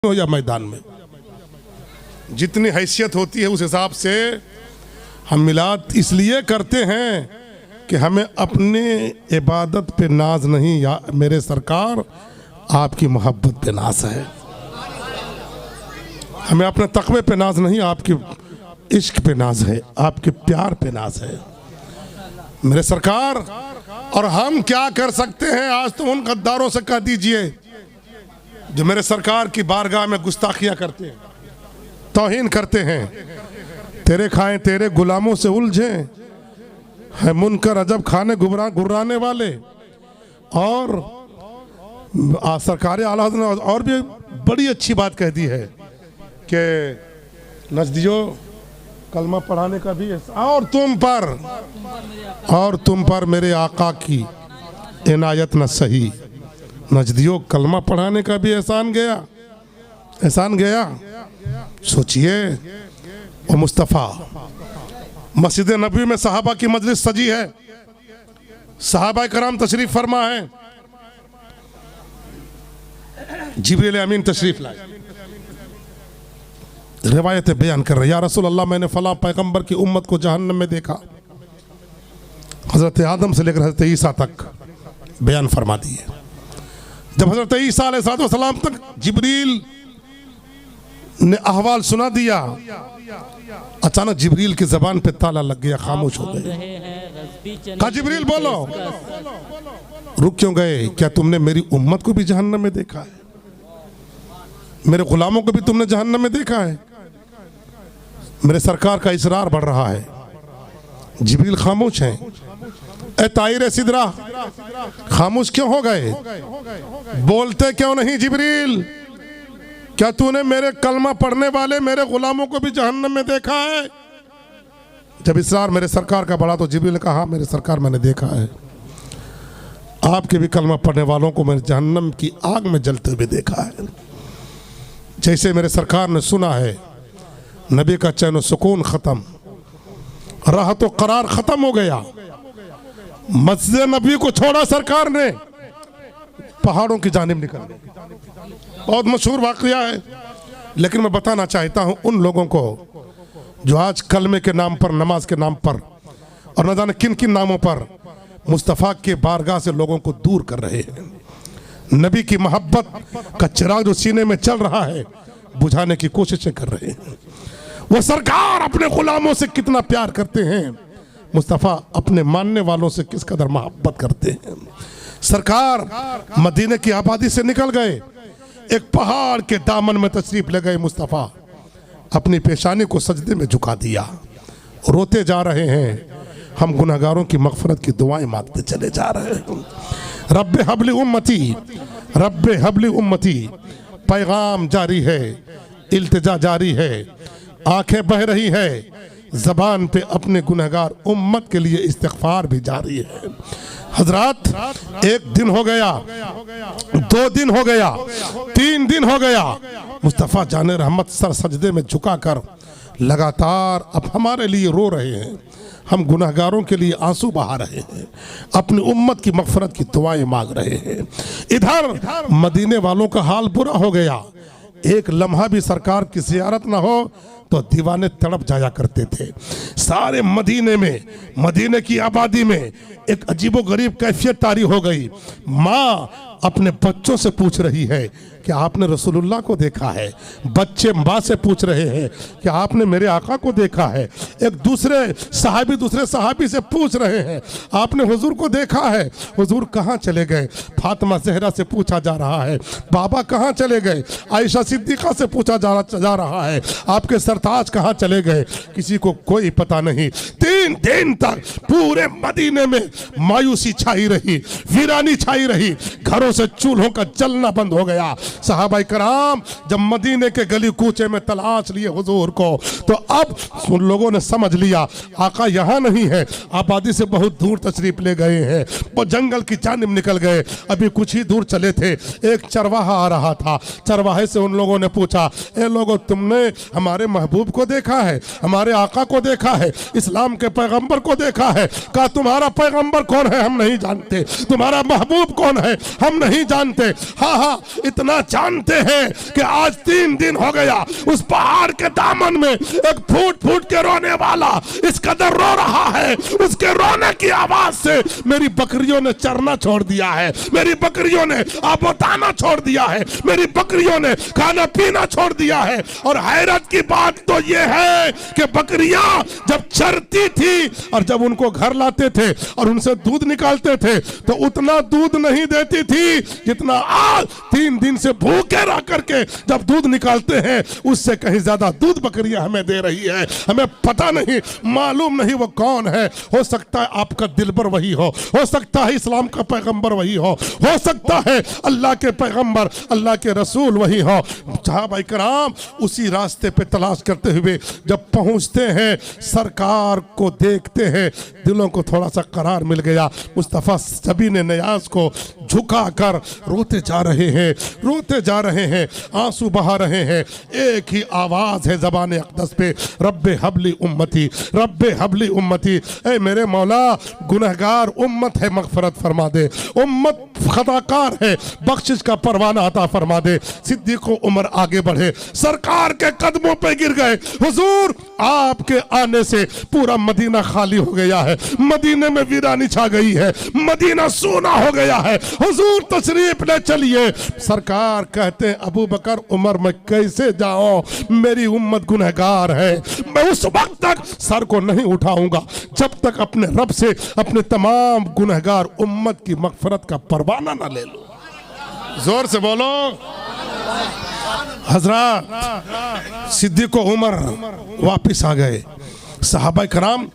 हो या मैदान में, जितनी हैसियत होती है उस हिसाब से हम मिलाद इसलिए करते हैं कि हमें अपने इबादत पे नाज नहीं, या मेरे सरकार आपकी मोहब्बत पे नाज है। हमें अपने तकवे पे नाज नहीं, आपके इश्क पे नाज है, आपके प्यार पे नाज है मेरे सरकार। और हम क्या कर सकते हैं? आज तो उन गद्दारों से कह दीजिए जो मेरे सरकार की बारगाह में गुस्ताखियां करते हैं, तौहीन करते हैं। तेरे खाएं तेरे गुलामों से उलझे है मुनकर अजब खाने गुर्राने वाले। और सरकार आला ने और भी बड़ी अच्छी बात कह दी है कि नजदियो कलमा पढ़ाने का भी और तुम पर मेरे आका की इनायत न सही। नजदियो कलमा पढ़ाने का भी एहसान गया। सोचिए वो मुस्तफ़ा मस्जिद नबी में सहाबा की मजलिस सजी है, सहाबा कराम तशरीफ फरमा है, जिब्रील अमीन तशरीफ लाए, रिवायतें बयान कर रहे, या रसूल अल्लाह मैंने फला पैगंबर की उम्मत को जहन्नम में देखा। हजरत आदम से लेकर हजरत ईसा तक बयान फरमा दिए। जब हजरत ईसा अलैहिस्सलाम तक जिब्रील ने अहवाल सुना दिया, अचानक जिब्रील की जबान पे ताला लग गया, खामोश हो गए। कहा जिब्रील बोलो, रुक क्यों गए? क्या तुमने मेरी उम्मत को भी जहन्नम में देखा है? मेरे गुलामों को भी तुमने जहन्नम में देखा है? मेरे सरकार का इसरार बढ़ रहा है। जिब्रील खामोश हैं। ए ताइर सिदरा, खामोश क्यों हो गए? बोलते क्यों नहीं जिब्रील? क्या तूने मेरे कलमा पढ़ने वाले मेरे गुलामों को भी जहन्नम में देखा है? जब इसरार मेरे सरकार का बढ़ा तो जिब्रील ने कहा, हाँ मेरे सरकार मैंने देखा है, आपके भी कलमा पढ़ने वालों को मैंने जहन्नम की आग में जलते हुए देखा है। जैसे मेरे सरकार ने सुना है, नबी का चैन व सुकून खत्म, राहत व करार खत्म हो गया। मस्जिद नबी को छोड़ा सरकार ने, पहाड़ों की जानिब निकल गए। बहुत मशहूर वाकया है, लेकिन मैं बताना चाहता हूं उन लोगों को जो आज कलमे के नाम पर, नमाज के नाम पर और न जाने किन किन नामों पर मुस्तफ़ा के बारगाह से लोगों को दूर कर रहे हैं। नबी की मोहब्बत का चिराग जो सीने में चल रहा है, बुझाने की कोशिशें कर रहे हैं। वो सरकार अपने गुलामों से कितना प्यार करते हैं, मुस्तफ़ा अपने मानने वालों से किस कदर मोहब्बत करते हैं। सरकार मदीने की आबादी से निकल गए, एक पहाड़ के दामन में तशरीफ ले गए। मुस्तफ़ा अपनी पेशानी को सजदे में झुका दिया, रोते जा रहे हैं। हम गुनहगारों की मग़फ़िरत की दुआएं मांगते चले जा रहे हैं। रब्बे हबली उम्मती, रब्बे हबली उम्मती, पैगाम जारी है, इल्तिजा जारी है, आंखें बह रही है, ज़बान पे अपने गुनहगार उम्मत के लिए इस्तिग़फ़ार भी जारी है। हजरात, एक दिन हो गया, 2 दिन हो गया, 3 दिन हो गया, मुस्तफ़ा जाने रहमत सर सजदे में झुकाकर लगातार अब हमारे लिए रो रहे हैं। हम गुनहगारों के लिए आंसू बहा रहे हैं, अपनी उम्मत की मग़फ़िरत की दुआएं मांग रहे हैं। इधर मदीने वालों का हाल बुरा हो गया। एक लम्हा भी सरकार की ज़ियारत ना हो तो दीवाने तड़प जाया करते थे। सारे मदीने में, मदीने की आबादी में एक अजीबो गरीब कैफियत तारी हो गई। माँ अपने बच्चों से पूछ रही है कि आपने रसूलुल्लाह को देखा है? बच्चे माँ से पूछ रहे हैं कि आपने मेरे आका को देखा है? एक दूसरे सहाबी से पूछ रहे हैं, आपने हुजूर को देखा है? हुजूर कहाँ चले गए? फातिमा ज़हरा से पूछा जा रहा है, बाबा कहाँ चले गए? आयशा सिद्दीक़ा से पूछा जा रहा है, आपके सरताज कहाँ चले गए? किसी को कोई पता नहीं। 3 दिन तक पूरे मदीने में मायूसी छाई रही, वीरानी छाई रही, घरों से चूल्हों का जलना बंद हो गया। सहाबाई कराम जब मदीने के गली कूचे में तलाश लिए हुजूर को, तो अब उन लोगों ने समझ लिया आका यहाँ नहीं है, आबादी से बहुत दूर तशरीफ ले गए हैं, वो जंगल की जानिब निकल गए। अभी कुछ ही दूर चले थे, एक चरवाहा आ रहा था। चरवाहे से उन लोगों ने पूछा, ए लोगों, तुमने हमारे महबूब को देखा है? हमारे आका को देखा है? इस्लाम के पैगंबर को देखा है। कहा तुम्हारा पैगंबर कौन है हम नहीं जानते, तुम्हारा महबूब कौन है हम नहीं जानते। हाँ हाँ इतना जानते हैं कि आज 3 दिन हो गया उस पहाड़ के दामन में एक फूट फूट के रोने वाला इस कदर रो रहा है, उसके रोने की आवाज से मेरी बकरियों ने चरना छोड़ दिया है, मेरी बकरियों ने आबोताना छोड़ दिया है, मेरी बकरियों ने खाना पीना छोड़ दिया है। और हैरत की बात तो यह है कि बकरियां जब चरती थी और जब उनको घर लाते थे और उनसे दूध निकालते थे तो उतना दूध नहीं देती थी जितना आज 3 दिन से भूखे रह करके जब दूध निकालते हैं उससे कहीं ज्यादा दूध बकरियां हमें दे रही है। हमें पता नहीं, मालूम नहीं वो कौन है। हो सकता है आपका दिलबर वही हो सकता है इस्लाम का पैगंबर वही हो सकता है अल्लाह के पैगंबर अल्लाह के रसूल वही हो। सहाबा कराम उसी रास्ते पे तलाश करते हुए जब पहुंचते हैं, सरकार को देखते हैं, दिलों को थोड़ा सा करार मिल गया। मुस्तफ़ा सभी ने नियाज को झुका कर रोते जा रहे हैं, आंसू बहा रहे हैं। एक ही आवाज है ज़बान अक़दस पे, रब्बे हबली उम्मती, ए मेरे मौला गुनहगार उम्मत है मग़फ़िरत फरमा दे, उम्मत खताकार है बख्शिश का परवाना अता फरमा दे। सिद्दीक़ उमर आगे बढ़े, सरकार के कदमों पे गिर गए। हुजूर आपके आने से पूरा मदीना खाली हो गया है, मदीने में वीरानी छा गई है, मदीना सूना हो गया है, हुजूर तशरीफ ले चलिए। सरकार कहते हैं अबू बकर उमर मैं कैसे जाऊं, मेरी उम्मत गुनहगार है, मैं उस वक्त तक सर को नहीं उठाऊंगा जब तक अपने रब से अपने तमाम गुनहगार उम्मत की मग़फ़िरत का परवाना ना ले लूं। जोर से बोलो। हज़रत सिद्दीक़ उमर वापस आ गए। सहाबा कराम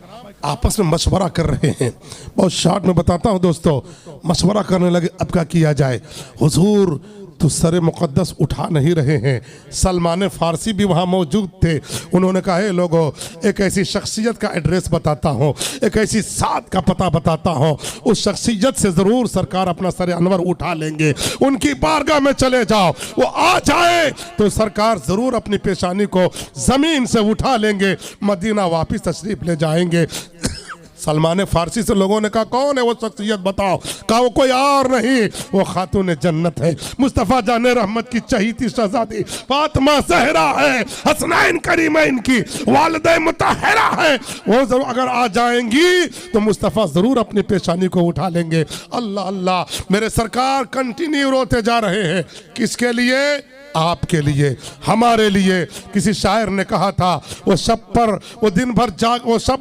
आपस में मशवरा कर रहे हैं। बहुत शॉर्ट में बताता हूं दोस्तों, मशवरा करने लगे अब क्या किया जाए। हुजूर तो सर मुक़द्दस उठा नहीं रहे हैं। सलमान फ़ारसी भी वहाँ मौजूद थे। उन्होंने कहा है लोगों एक ऐसी शख्सियत का एड्रेस बताता हूँ, एक ऐसी साथ का पता बताता हूँ, उस शख्सियत से ज़रूर सरकार अपना सर अनवर उठा लेंगे। उनकी बारगाह में चले जाओ, वो आ जाए तो सरकार ज़रूर अपनी पेशानी को ज़मीन से उठा लेंगे, मदीना वापस तशरीफ़ ले जाएंगे। सलमान फ़ारसी से लोगों ने कहा कौन है वो शख्सियत बताओ। कहा वो कोई और नहीं, वो खातून जन्नत है, मुस्तफ़ा जाने रहमत की चहीती शहज़ादी फातिमा ज़हरा है, हसनैन करीमैन की वालिदा मुतहरा है। वो जरूर अगर आ जाएंगी तो मुस्तफ़ा ज़रूर अपनी पेशानी को उठा लेंगे। अल्लाह अल्लाह, मेरे सरकार कंटिन्यू रोते जा रहे हैं। किसके लिए? आपके लिए, हमारे लिए। किसी शायर ने कहा था वो सब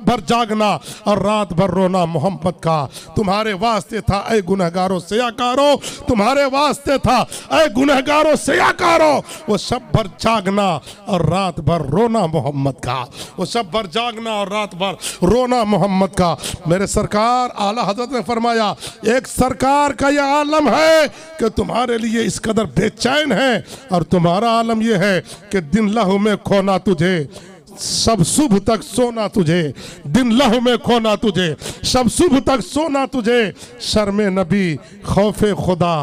भर जागना और रात भर रोना मोहब्बत का, तुम्हारे वास्ते था ऐ गुनहगारों सयाकारो, तुम्हारे वास्ते था ऐ गुनहगारों सयाकारो। वो सब भर जागना और रात भर रोना मोहम्मद का, वो सब भर जागना और रात भर रोना मोहम्मद का। मेरे सरकार आला हजरत ने फरमाया एक सरकार का यह आलम है कि तुम्हारे लिए इस कदर बेचैन है और तुम्हारा आलम यह है कि दिन लहू में खोना तुझे, सब सुबह तक सोना तुझे, दिन लहू में खोना तुझे, सब सुबह तक सोना तुझे। शर्म नबी खौफे खुदा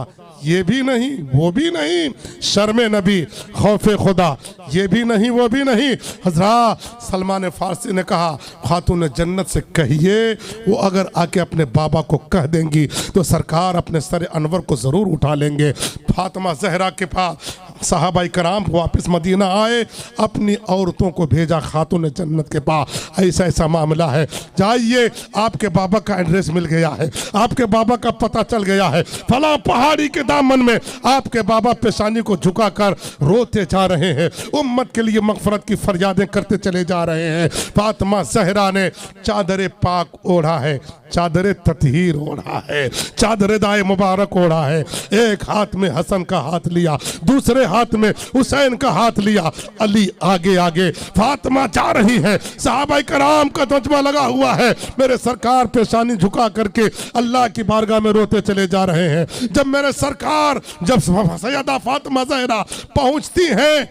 ये भी नहीं वो भी नहीं, शर्म नबी खौफे खुदा ये भी नहीं वो भी नहीं। हज़रत सलमान फ़ारसी ने कहा खातून जन्नत से कहिए वो अगर आके अपने बाबा को कह देंगी तो सरकार अपने सर अनवर को ज़रूर उठा लेंगे। फातिमा ज़हरा के पास सहाबाई कराम वापस मदीना आए, अपनी औरतों को भेजा खातून जन्नत के पास, ऐसा ऐसा मामला है, जाइए आपके बाबा का एड्रेस मिल गया है, आपके बाबा का पता चल गया है, फला पहाड़ी के दामन में आपके बाबा पेशानी को झुकाकर रोते जा रहे हैं, उम्मत के लिए मग़फ़िरत की फरियादें करते चले जा रहे हैं। फातिमा ज़हरा ने चादर पाक ओढ़ा है, चादर ततहीर ओढ़ा है, चादर दाए मुबारक ओढ़ा है। एक हाथ में हसन का हाथ लिया, दूसरे हाथ में हुसैन का हाथ लिया, अली आगे आगे, फातिमा जा रही है, सहाबाए कराम का तजमा लगा हुआ है। मेरे सरकार पेशानी झुका करके अल्लाह की बारगाह में रोते चले जा रहे हैं। जब मेरे सरकार जब सैयदा फातिमा ज़हरा पहुंचती हैं,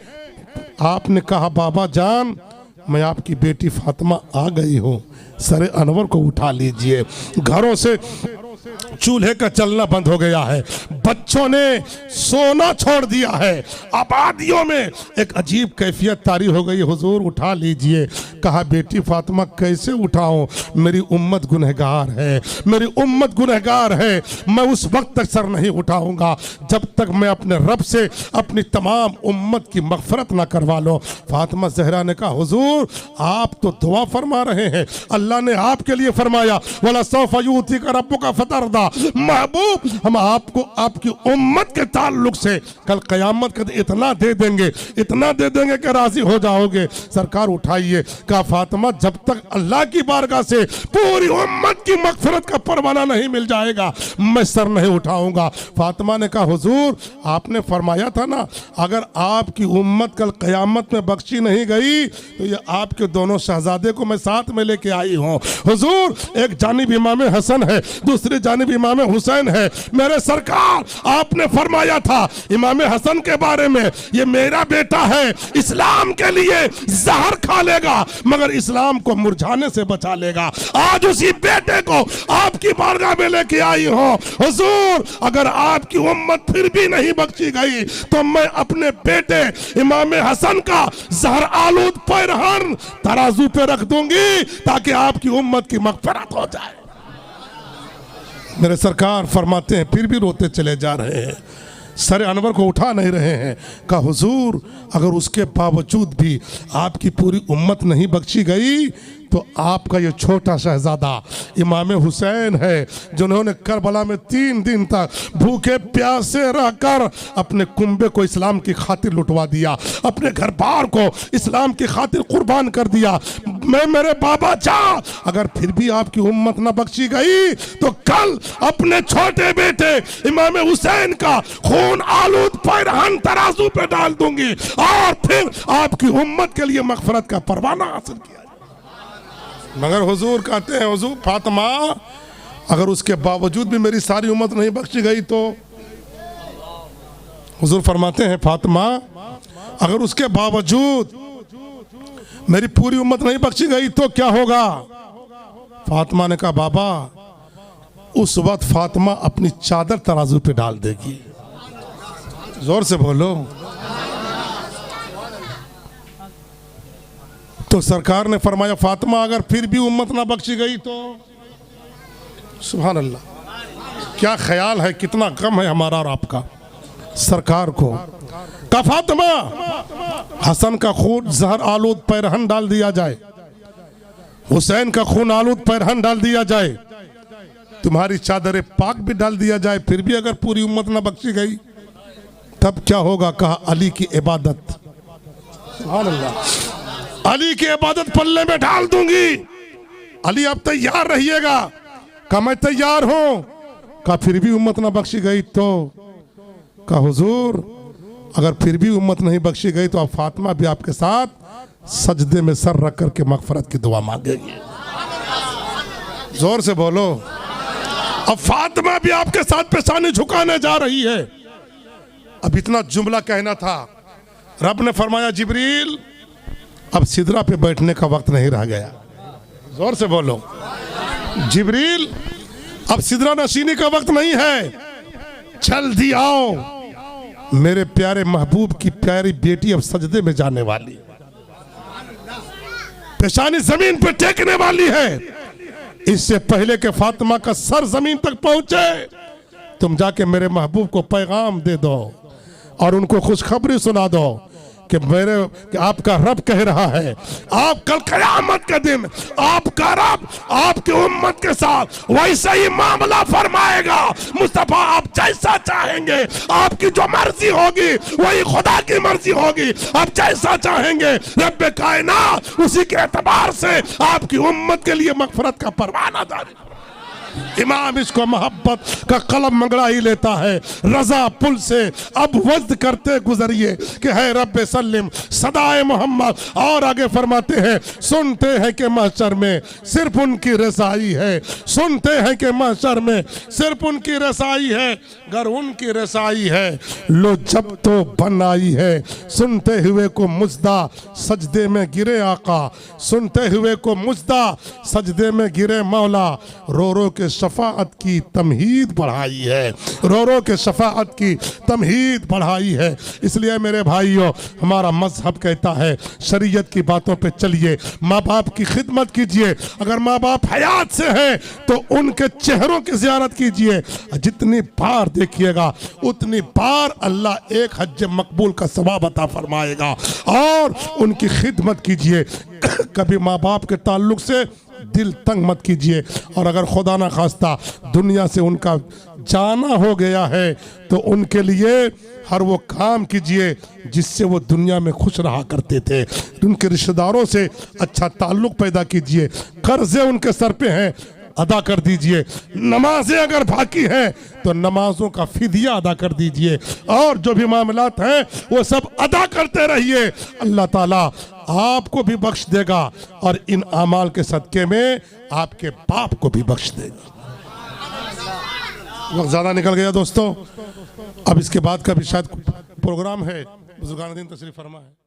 आपने कहा बाबा जान मैं आपकी बेटी फातिमा आ गई हूँ, सर अनवर को उठा लीजिए। घरों से चूल्हे का चलना बंद हो गया है, बच्चों ने सोना छोड़ दिया है, आबादियों में एक अजीब कैफियत तारी हो गई, हुजूर उठा लीजिए। कहा बेटी फातिमा कैसे उठाऊं, मेरी उम्मत गुनहगार है, मेरी उम्मत गुनहगार है, मैं उस वक्त तक सर नहीं उठाऊंगा जब तक मैं अपने रब से अपनी तमाम उम्मत की मगफरत ना करवा लो। फातिमा ज़हरा ने कहा हुजूर आप तो दुआ फरमा रहे हैं, अल्लाह ने आपके लिए फरमाया वला सौफ युतीका रब्बुका फतरदा, महबूब हम आपको आपकी उम्मत के ताल्लुक से कल क़यामत के इतना दे देंगे, इतना दे देंगे कि राजी हो जाओगे। सरकार उठाइए। कहा फातिमा जब तक अल्लाह की बारगाह से पूरी उम्मत की मगफरत का परवाना नहीं मिल जाएगा मैं सर नहीं उठाऊंगा। फातिमा ने कहा हुजूर आपने फरमाया था ना अगर आपकी उम्मत कल क़यामत में बख्शी नहीं गई तो ये आपके दोनों शहजादे को मैं साथ में लेके आई हूँ। हुजूर एक जानिब इमाम हसन है, दूसरी जानिब इमाम हुसैन है। मेरे सरकार आपने फरमाया था इमाम हसन के बारे में ये मेरा बेटा है, इस्लाम के लिए जहर खा लेगा मगर इस्लाम को मुरझाने से बचा लेगा। आज उसी बेटे को आपकी बारगाह में लेके आई हो। हुजूर अगर आपकी उम्मत फिर भी नहीं बख्शी गई तो मैं अपने बेटे इमाम हसन का जहर आलूद पैरहन तराजू पे रख दूंगी ताकि आपकी उम्मत की मगफरत हो जाए। मेरे सरकार फरमाते हैं फिर भी रोते चले जा रहे हैं, सर अनवर को उठा नहीं रहे हैं। कहा हुजूर अगर उसके बावजूद भी आपकी पूरी उम्मत नहीं बख्शी गई तो आपका ये छोटा शहजादा इमाम हुसैन है जिन्होंने करबला में 3 दिन तक भूखे प्यासे रहकर अपने कुंबे को इस्लाम की खातिर लुटवा दिया, अपने घर बार को इस्लाम की खातिर कुर्बान कर दिया। मैं मेरे बाबा जा अगर फिर भी आपकी उम्मत न बख्शी गई तो कल अपने छोटे बेटे इमाम हुसैन का खून आलूद पैरहन तराजू पे डाल दूंगी और फिर आपकी उम्मत के लिए मगफरत का परवाना हासिल किया। मगर हुजूर कहते हैं हुजूर फातिमा अगर उसके बावजूद भी मेरी सारी उम्मत नहीं बख्शी गई तो हुजूर फरमाते हैं फातिमा अगर उसके बावजूद मेरी पूरी उम्मत नहीं बख्शी गई तो क्या होगा। फातिमा ने कहा बाबा उस वक्त फातिमा अपनी चादर तराजू पे डाल देगी। जोर से बोलो। तो सरकार ने फरमाया फातिमा अगर फिर भी उम्मत ना बख्शी गई तो सुभान अल्लाह क्या ख्याल है, कितना गम है हमारा और आपका सरकार को। का फातिमा हसन का खून जहर आलूद पैरहन डाल दिया जाए, हुसैन का खून आलूद पैरहन डाल दिया जाए, तुम्हारी चादर पाक भी डाल दिया जाए, फिर भी अगर पूरी उम्मत ना बख्शी गई तब क्या होगा। कहा अली की इबादत, सुभान अल्लाह, अली की इबादत पल्ले में डाल दूंगी। अली आप तैयार रहिएगा। कहा मैं तैयार हूं। कहा फिर भी उम्मत ना बख्शी गई तो। कहा हुजूर अगर फिर भी उम्मत नहीं बख्शी गई तो अब फातिमा भी आपके साथ सजदे में सर रख करके मगफरत की दुआ मांगेगी। जोर से बोलो। अब फातिमा भी आपके साथ पेशानी झुकाने जा रही है। अब इतना जुमला कहना था, रब ने फरमाया जिब्रील अब सिदरा पे बैठने का वक्त नहीं रह गया। जोर से बोलो। जिब्रील अब सिदरा नशीनी का वक्त नहीं है, जल्दी आओ। मेरे प्यारे महबूब की प्यारी बेटी अब सजदे में जाने वाली, पेशानी जमीन पे टेकने वाली है। इससे पहले कि फातिमा का सर जमीन तक पहुंचे तुम जाके मेरे महबूब को पैगाम दे दो और उनको खुशखबरी सुना दो कि आपका रब कह रहा है आप कल क़यामत के दिन आपका रब आपकी उम्मत के साथ वैसा ही मामला फरमाएगा। मुस्तफा आप जैसा चाहेंगे, आपकी जो मर्जी होगी वही खुदा की मर्जी होगी। आप जैसा चाहेंगे रब कायनात उसी के एतबार से आपकी उम्मत के लिए मगफरत का परवाना जारी। इमाम इसको मोहब्बत का कलम मंगड़ा ही लेता है। रजा पुल से अब वज्द करते गुजरिए कि है रब सल्लिम सदाए मोहम्मद। और आगे फरमाते हैं सुनते हैं कि महशर में सिर्फ उनकी रसाई है, सुनते हैं कि महशर में सिर्फ उनकी रसाई है। अगर उनकी रसाई है लो जब तो बनाई है। सुनते हुए को मुजदा सजदे में गिरे आका, सुनते हुए को मुजदा सजदे में गिरे मौला। रो रो के के शफाअत की तमहीद बढ़ाई है, रो रो के शफाअत की तमहीद बढ़ाई है। इसलिए मेरे भाइयों, हमारा मजहब कहता है शरीयत की बातों पे चलिए, माँ बाप की खिदमत कीजिए। अगर माँ बाप हयात से हैं तो उनके चेहरों की ज़ियारत कीजिए। जितनी बार देखिएगा उतनी बार अल्लाह एक हज मकबूल का सवाब अता फरमाएगा। और उनकी खिदमत कीजिए। कभी माँ बाप के ताल्लुक से दिल तंग मत कीजिए। और अगर खुदा ना खास्ता दुनिया से उनका जाना हो गया है तो उनके लिए हर वो काम कीजिए जिससे वो दुनिया में खुश रहा करते थे। उनके रिश्तेदारों से अच्छा ताल्लुक पैदा कीजिए। कर्जे उनके सर पे हैं, अदा कर दीजिए। नमाजें अगर बाकी हैं तो नमाजों का फिदिया अदा कर दीजिए। और जो भी मामलात हैं वो सब अदा करते रहिए। अल्लाह ताला आपको भी बख्श देगा और इन अमाल के सदके में आपके बाप को भी बख्श देगा। वक्त ज़्यादा निकल गया दोस्तों, अब इसके बाद का भी शायद प्रोग्राम है। बुजुर्गान दीन तशरीफ फरमा है।